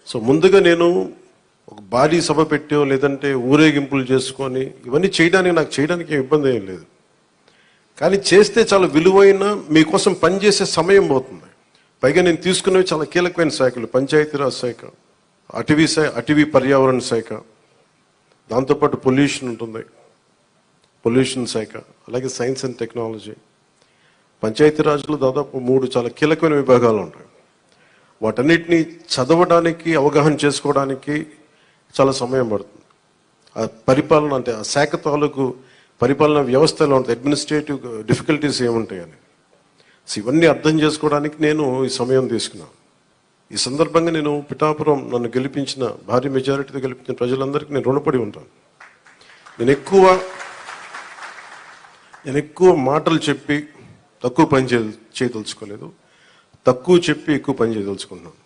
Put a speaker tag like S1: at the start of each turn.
S1: So ముందుగా నేను ఒక భారీ సభ పెట్టో లేదంటే ఊరేగింపులు చేసుకొని ఇవన్నీ చేయడానికి ఇబ్బంది ఏం లేదు. కానీ చేస్తే చాలా విలువైన మీకోసం పనిచేసే సమయం పోతుంది. పైగా నేను తీసుకునేవి చాలా కీలకమైన శాఖలు, పంచాయతీరాజ్ శాఖ, అటవీ పర్యావరణ శాఖ, దాంతోపాటు పొల్యూషన్ ఉంటుంది, పొల్యూషన్ శాఖ, అలాగే సైన్స్ అండ్ టెక్నాలజీ. పంచాయతీరాజ్లో దాదాపు 3 చాలా కీలకమైన విభాగాలు ఉంటాయి. వాటన్నిటినీ చదవడానికి, అవగాహన చేసుకోవడానికి చాలా సమయం పడుతుంది. ఆ పరిపాలన అంటే ఆ శాఖ తాలూకు పరిపాలన వ్యవస్థలో ఉంటుంది, అడ్మినిస్ట్రేటివ్ డిఫికల్టీస్ ఏముంటాయని. సో ఇవన్నీ అర్థం చేసుకోవడానికి నేను ఈ సమయం తీసుకున్నాను. ఈ సందర్భంగా నేను పిఠాపురం నన్ను గెలిపించిన, భారీ మెజారిటీతో గెలిపించిన ప్రజలందరికీ నేను రుణపడి ఉంటాను. నేను ఎక్కువ మాటలు చెప్పి తక్కువ పని చేయదలుచుకోలేదు, తక్కువ చెప్పి ఎక్కువ పని చేయదలుచుకుంటున్నాను.